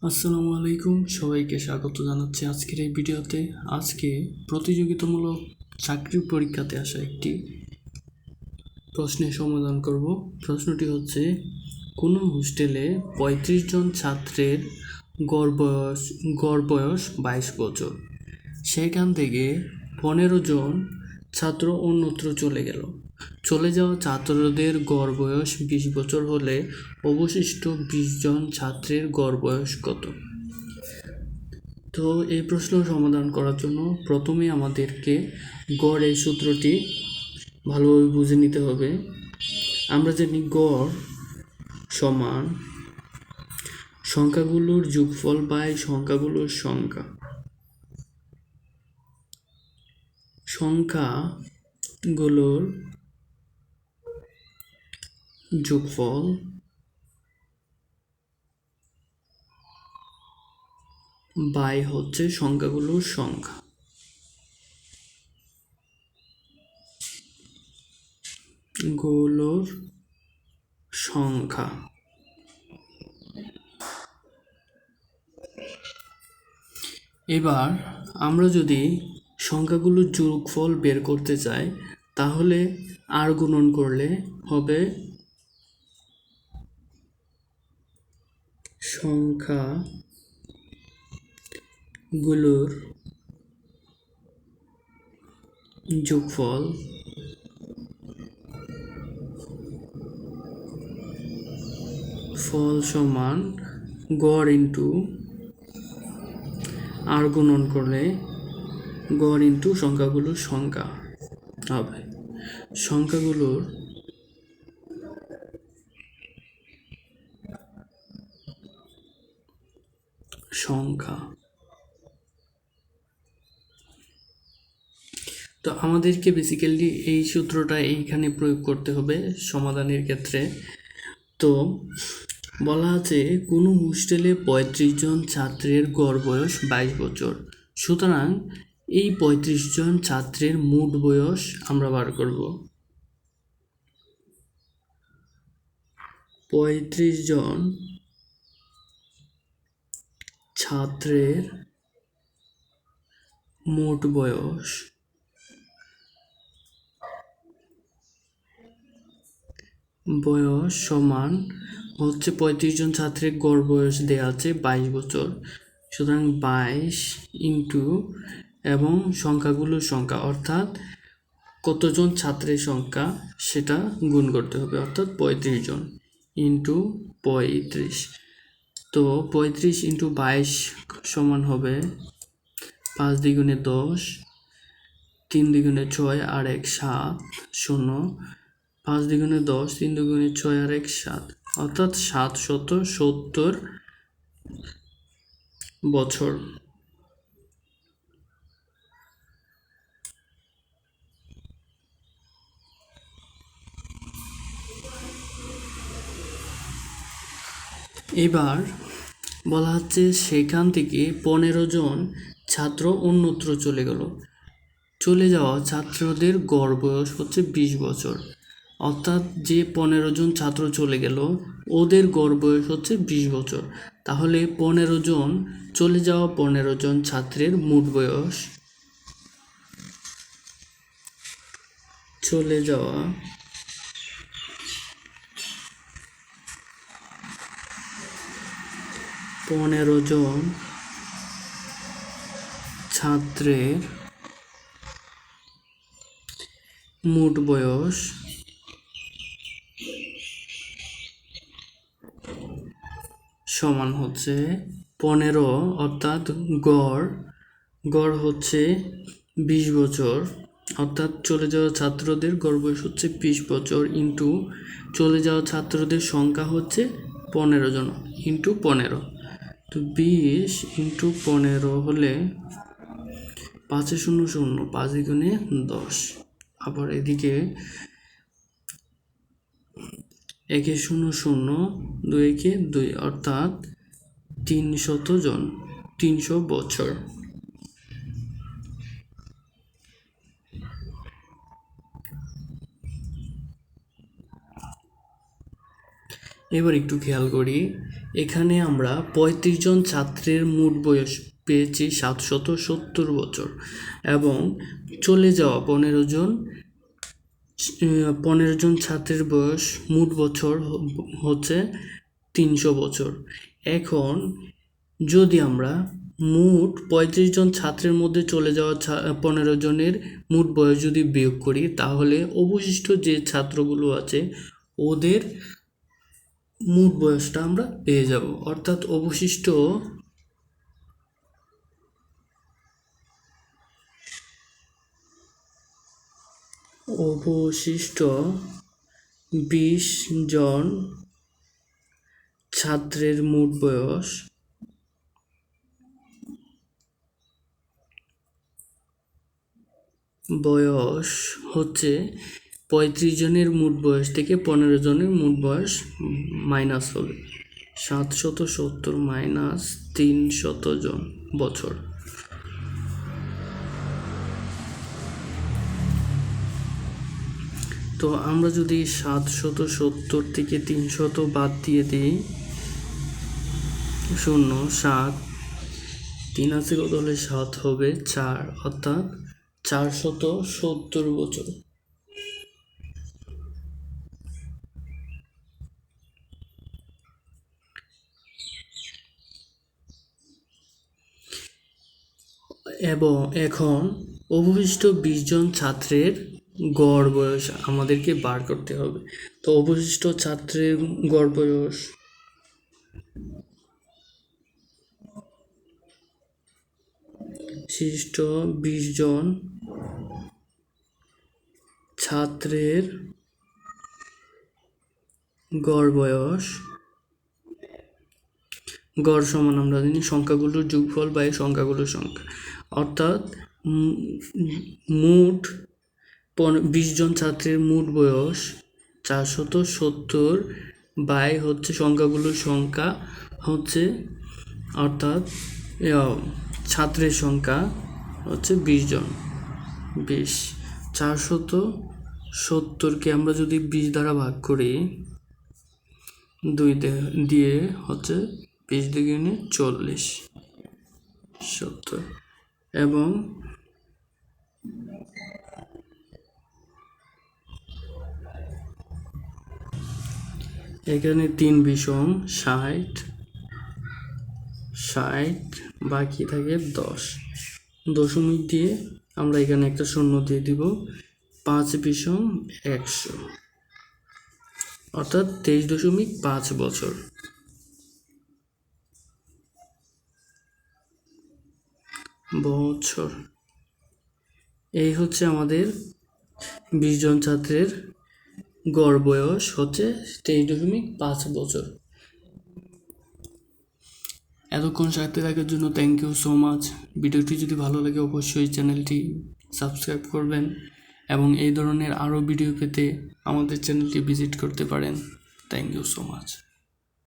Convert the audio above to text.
আসসালামু আলাইকুম, সবাইকে স্বাগত জানাচ্ছি আজকের এই ভিডিওতে। আজকে প্রতিযোগিতামূলক চাকরির পরীক্ষাতে আসা একটি প্রশ্নের সমাধান করব। প্রশ্নটি হচ্ছে, কোনো হোস্টেলে ৩৫ জন ছাত্রের গড় বয়স ২২ বছর, সেখান থেকে ১৫ জন ছাত্র অন্যত্র চলে যাওয়া ছাত্রদের গড় বয়স ২০ বছর হলে অবশিষ্ট ২০ জন ছাত্রের গড় বয়স কত? তো এই প্রশ্ন সমাধান করার জন্য প্রথমে আমাদেরকে গড় এই সূত্রটি ভালোভাবে বুঝে নিতে হবে। আমরা জানি গড় সমান সংখ্যাগুলোর যোগফল বাই সংখ্যাগুলোর সংখ্যা। সংখ্যাগুলোর যোগফল বাই হচ্ছে সংখ্যাগুলোর সংখ্যা। গুলোর সংখ্যা। এবার আমরা যদি সংখ্যাগুলোর যোগফল বের করতে চাই, তাহলে আর গুণন করলে হবে সংখ্যাগুলোর যোগফল সমান গড় ইন্টু আর গুণন করলে গড় ইন্টু সংখ্যাগুলোর সংখ্যা হবে। সংখ্যাগুলোর সংখ্যা। তো আমাদেরকে বেসিক্যালি এই সূত্রটা এইখানে প্রয়োগ করতে হবে সমাধানের ক্ষেত্রে। তো বলা আছে কোনো হোস্টেলে ৩৫ জন ছাত্রের গড় বয়স ২২ বছর, সুতরাং এই ৩৫ জন ছাত্রের মোট বয়স আমরা বার করব। ৩৫ জন ছাত্রের মোট বয়স সমান হচ্ছে ৩৫ জন ছাত্রের গড় বয়স দেওয়া আছে ২২ বছর, সুতরাং ২২ ইন্টু এবং সংখ্যাগুলোর সংখ্যা অর্থাৎ কতজন ছাত্রের সংখ্যা সেটা গুণ করতে হবে, অর্থাৎ ৩৫ জন ইন্টু ৩৫। তো ৩৫ ইন্টু ২২ সমান হবে ৫ দ্বিগুণে ১০, ৩ দ্বিগুণে ৬ আর ১ ৭, ০, ৫ দ্বিগুণে ১০, ৩ দ্বিগুণে ৬ আর ১ ৭, অর্থাৎ ৭৭০ বছর। এবার বলা হচ্ছে সেখান থেকে ১৫ জন ছাত্র অন্যত্র চলে যাওয়া ছাত্রদের গড় বয়স হচ্ছে ২০ বছর, অর্থাৎ যে ১৫ জন ছাত্র চলে গেল ওদের গড় বয়স হচ্ছে ২০ বছর। তাহলে ১৫ জন চলে যাওয়া ১৫ জন ছাত্রের মোট বয়স, চলে যাওয়া ১৫ জন ছাত্রের মোট বয়স সমান হচ্ছে ১৫, অর্থাৎ গড় হচ্ছে ২০ বছর, অর্থাৎ চলে যাওয়া ছাত্রদের গড় বয়স হচ্ছে ২০ বছর ইন্টু চলে যাওয়া ছাত্রদের সংখ্যা হচ্ছে ১৫ জন ইন্টু ১৫। তো ২০ ইন্টু ১৫ হলে ৫ শূন্য শূন্য, ৫ দ্বিগুণে ১০, আবার এদিকে ১ শূন্য শূন্য, ২ একে ২, অর্থাৎ ৩০০ জন, ৩০০ বছর। এবার একটু খেয়াল করি, এখানে আমরা 35 জন ছাত্রের মোট বয়স পেয়েছি 770 বছর এবং চলে যাওয়া 15 জন ছাত্রের বয়স মোট বছর হচ্ছে 300 বছর। এখন যদি আমরা মোট 35 জন ছাত্রের মধ্যে চলে যাওয়া 15 জনের মোট বয়স যদি বিয়োগ করি, তাহলে অবশিষ্ট যে ছাত্রগুলো আছে ওদের মোট বয়সটা আমরা পেয়ে যাব। অর্থাৎ অবশিষ্ট 20 জন ছাত্রের মোট বয়স হচ্ছে 35 জনের মোট বয়স থেকে 15 জনের মোট বয়স মাইনাস হবে, 770 মাইনাস 300 জন বছর। তো আমরা যদি 770 থেকে 300 বাদ দিয়ে দিই, 0 7 3 আছে কত হলে 7 হবে 4, অর্থাৎ 470 বছর। এবং এখন অবশিষ্ট 20 জন ছাত্রের গড় বয়স আমাদেরকে বার করতে হবে। তো অবশিষ্ট ছাত্রের গড় বয়স শিষ্ট 20 জন ছাত্রের গড় বয়স, গড় সমান আমরা জানি সংখ্যাগুলোর যোগফল বাই সংখ্যাগুলোর সংখ্যা, অর্থাৎ মোট 20 জন ছাত্রের মোট বয়স 470 বাই হচ্ছে সংখ্যাগুলোর সংখ্যা হচ্ছে, অর্থাৎ ছাত্রের সংখ্যা হচ্ছে 20 জন। 470কে আমরা যদি 20 দ্বারা ভাগ করি, 2 দিয়ে হচ্ছে 20 দুগুণে 40 70, এবং এখানে 3 বিষম 60 বাকি থাকে 10 দশমিক দিয়ে আমরা এখানে একটা শূন্য দিয়ে দিব, 5 বিষম 100, অর্থাৎ 23.5 বছর। এই হচ্ছে আমাদের 20 জন ছাত্রের গড় বয়স হচ্ছে 23.5 বছর। এতক্ষণ সাথে থাকার জন্য থ্যাংক ইউ সো মাচ। ভিডিওটি যদি ভালো লাগে অবশ্যই চ্যানেলটি সাবস্ক্রাইব করবেন এবং এই ধরনের আরও ভিডিও পেতে আমাদের চ্যানেলটি ভিজিট করতে পারেন। Thank you so much.